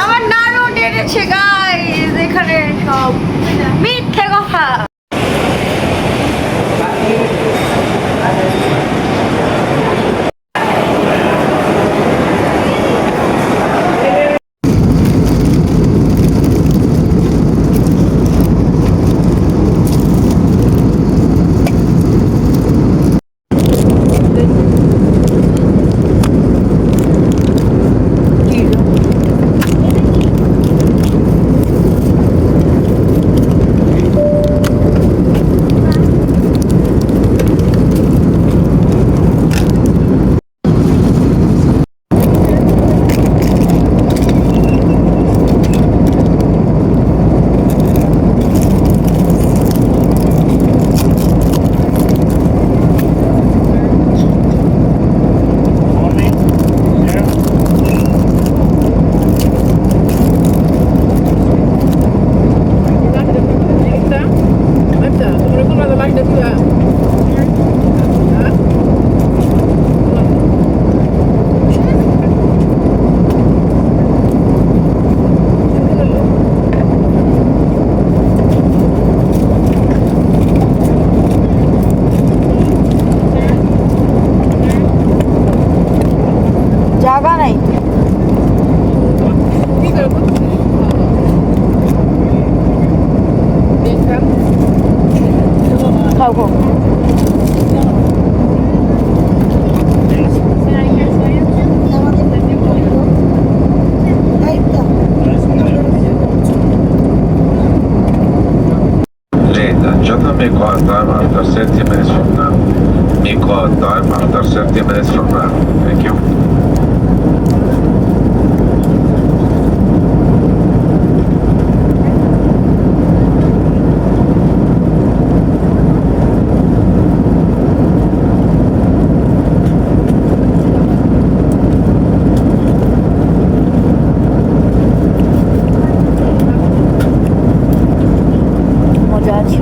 আমার নানু ডেটেছে গাইস, এখানে সব মিথ্যে কথা। জায়গা নাই খাও খাও। Jonathan, me call time after 30 minutes from now. Me call time after 30 minutes from now. Thank you. মজা আছে।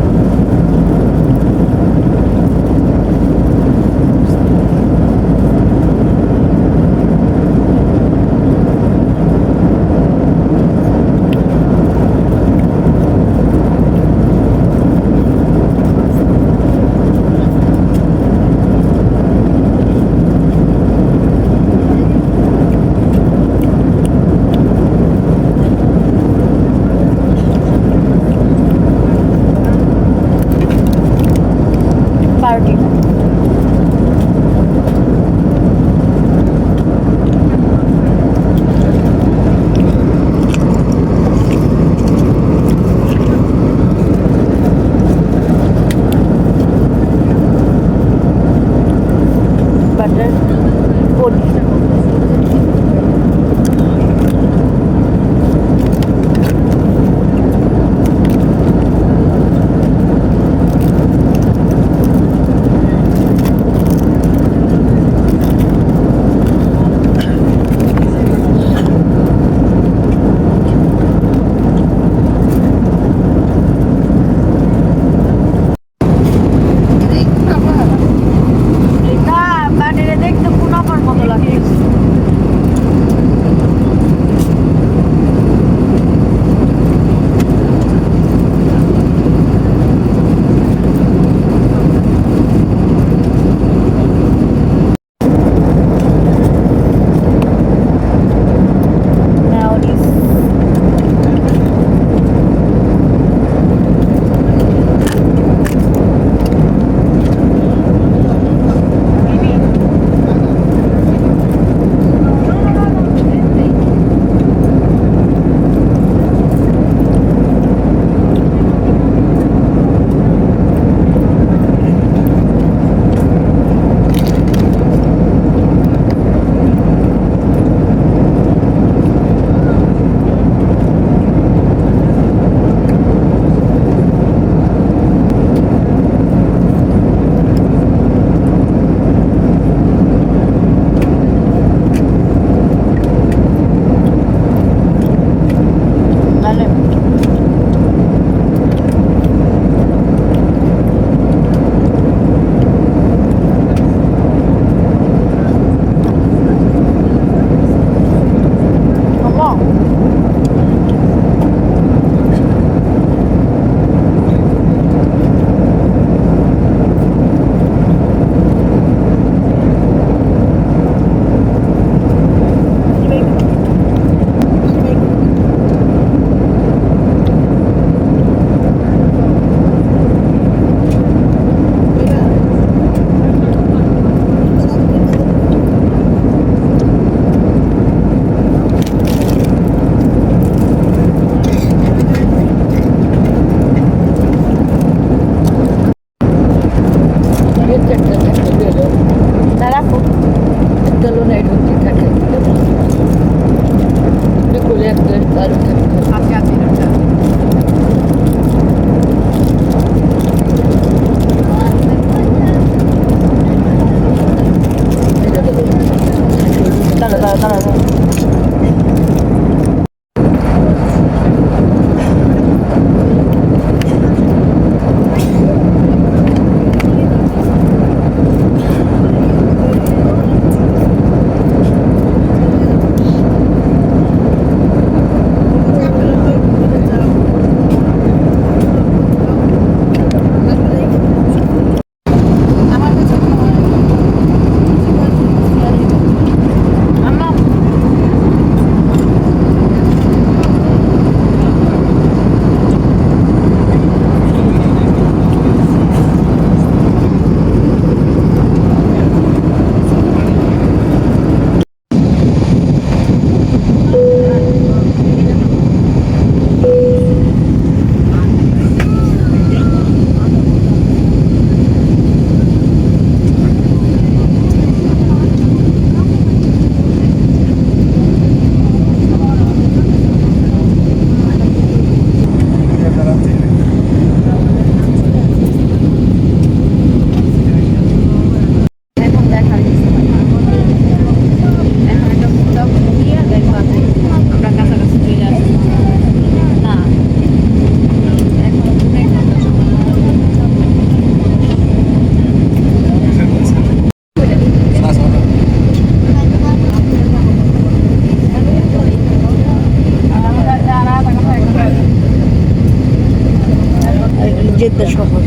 জেদ্দা শহর।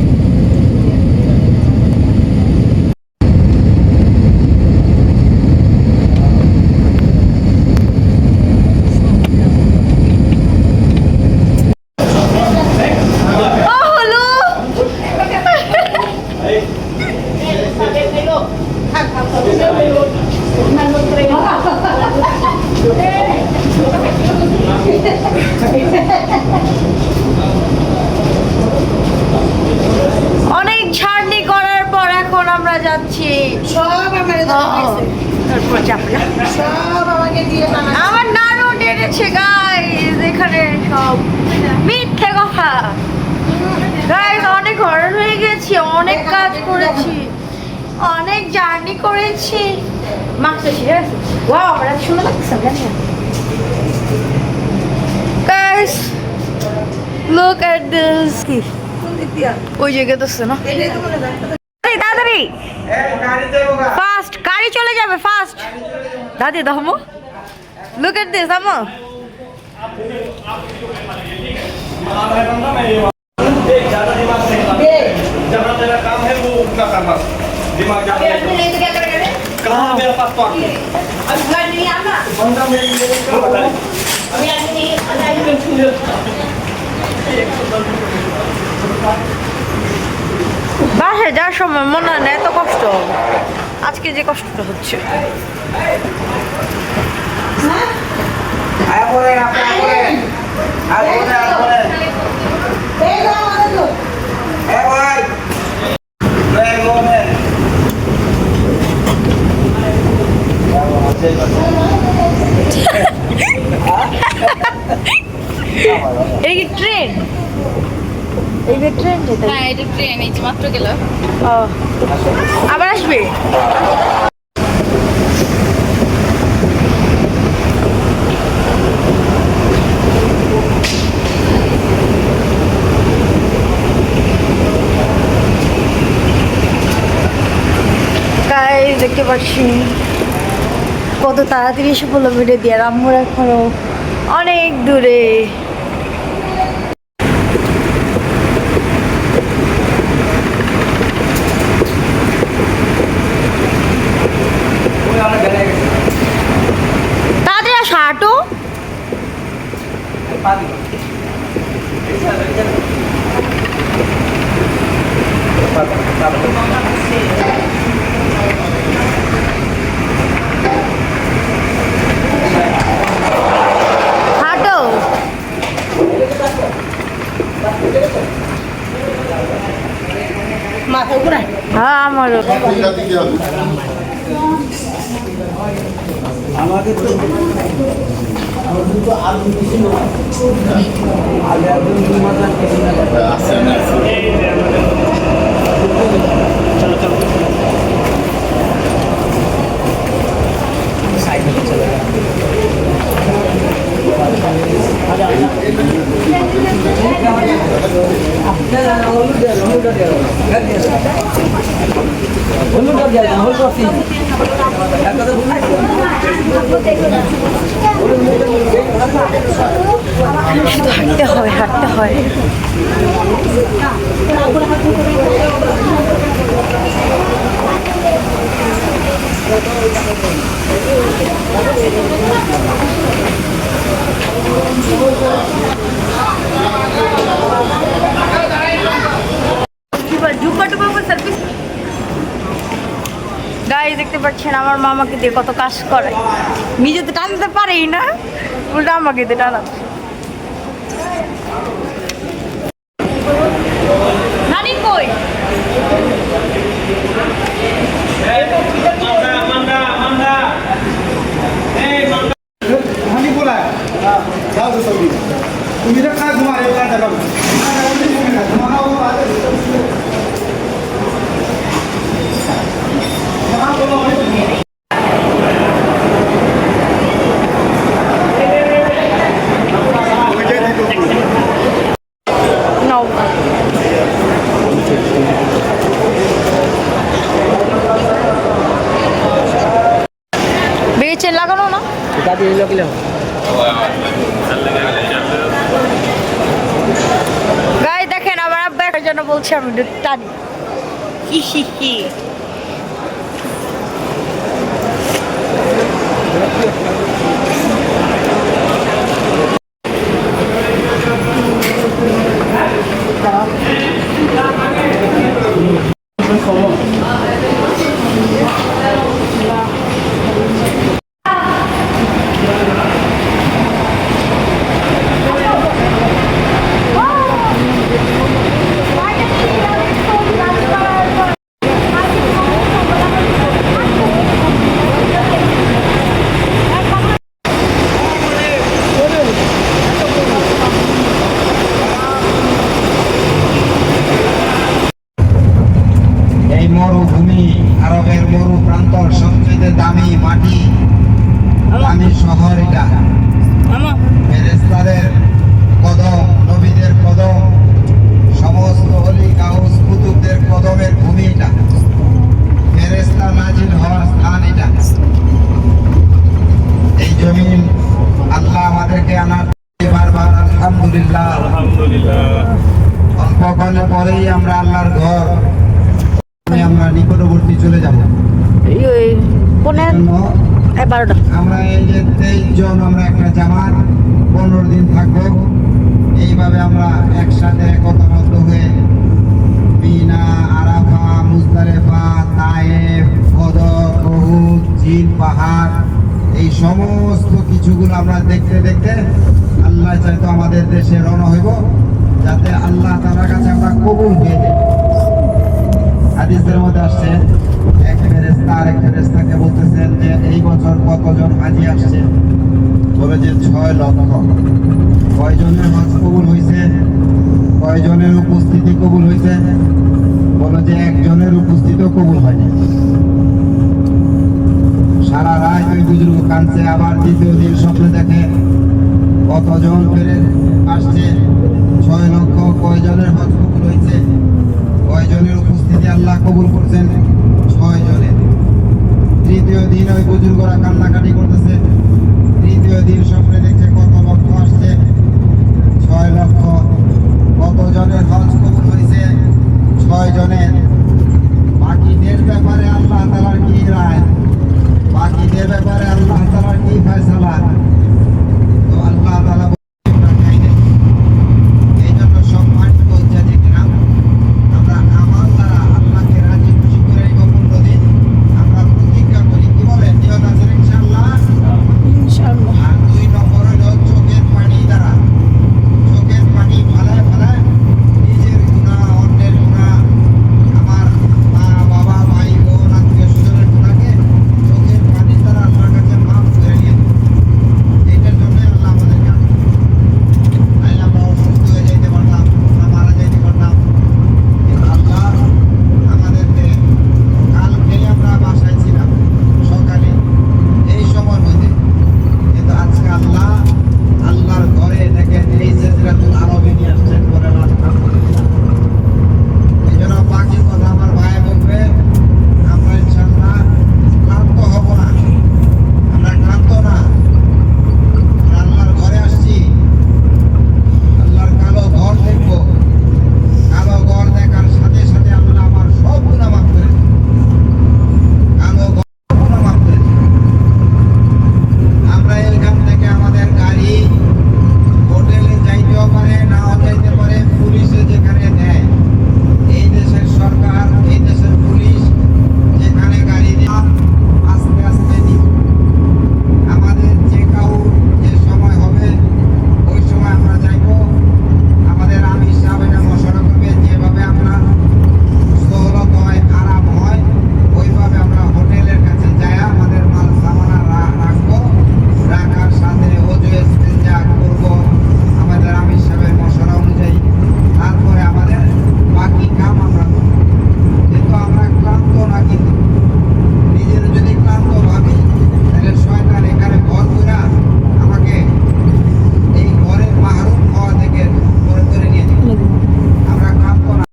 অনেক ছাড়নি করার পর এখন আমরা যাচ্ছি। সব আমার তারপর যাবো না। সব আমাকে দিয়ে বানানো। আমার নানু ডেটেছে গাইস, এখানে সব মিথ্যে কথা। গাইস অনেক হরণ হয়ে গেছি, অনেক কাজ করেছি, অনেক জার্নি করেছি। মাস্টার ঠিক আছে। ওয়াও, আমরা শুনে লাগছে জানি না। Guys look at this. কি ওই জায়গায় তো না, তাড়াতাড়ি ফাস্ট গাড়ি চলে যাবে ফাস্ট। দাদি দহমো লুক এট দিস আমো। कहाँ मेरा पासपोर्ट বাসায় যাওয়ার সময় মনে হয় না এত কষ্ট হবে, আজকে যে কষ্টটা হচ্ছে। এটা কি ট্রেন? এই যে ট্রেন যেতে। হ্যাঁ, এটা ট্রেন এই যে মাত্র গেল। ও আবার আসবে। গাইস দেখতে পাচ্ছি কত তাড়াতাড়ি এসে পড়লো ভিডিও দিয়ে, আর আম্মুর এখনো অনেক দূরে। তাড়াতাড়ি আসো, হাঁটো। হাঁটো। মাথা উপরে হ্যাঁ আমারও। শুধু হাঁটতে হয়, হাঁটতে হয়। গাইস দেখতে পাচ্ছেন আমার মামাকে দিয়ে কত কাজ করে, নিজে তো টানতে পারেই না, উল্টা আমাকে দিয়ে টানাচ্ছে। নানি কই? तुम्ही रखा तुम्हारे No. বেচে লাগানো না গাই দেখেন আমার আব্বা যেন বলছে আমি একটু টানি। হি হি হি। এই মরুভূমি আরবের মরু প্রান্তর সবচেয়ে দামি মাটি, দামি শহর এটা। ফেরেশতাদের কদম, নবীদের কদম, সমস্ত অলি গাউস কুতুবদের কদমের ভূমি এটা। ফেরেশতা নাজিল হওয়ার স্থান এটা। এই জমিন আল্লাহ আমাদেরকে আনার বারবার আলহামদুলিল্লাহ। অল্পক্ষণ পরেই আমরা আল্লাহর ঘর, আমরা নিকটবর্তী চলে যাব। জন্য 12টা। আমরা এই যে 23 জন আমরা একটা জামাত 15 দিন থাকবো। এইভাবে আমরা একসাথে একতাবদ্ধ হয়ে মিনা, আরাফা, মুজদালিফা, তায়েফ, বদর, উহুদ, জিন পাহাড়, এই সমস্ত কিছুগুলো আমরা দেখতে দেখতে আল্লাহ চাইতো আমাদের দেশে রওনা হইব, যাতে আল্লাহ তাআলার কাছে আমরা কবুল হয়ে যাই। হাদিসের মধ্যে আসছে, এক ফেরেশতা আরেক ফেরেশতাকে বলতেছেন যে এই বছর কতজন হাজি আসছে? বলে যে 6 লক্ষ। কয়জনের হজ কবুল হয়েছে? কয়জনের উপস্থিতি কবুল হয়েছে? বলে যে একজনের উপস্থিতিও কবুল হয়নি। সারা রাত ওই বুজুর্গ কাঁদছে। আবার দ্বিতীয় দিন স্বপ্নে দেখে কতজন ফেরে আসছে? 6 লক্ষ। কয়জনের হজ কবুল হয়েছে? কয়জনের উপস্থিতি আল্লাহ কবুল করছেন? 6 জনের। তৃতীয় দিন ওই বুজুর্গরা কান্নাকাটি করতেছে। তৃতীয় দিন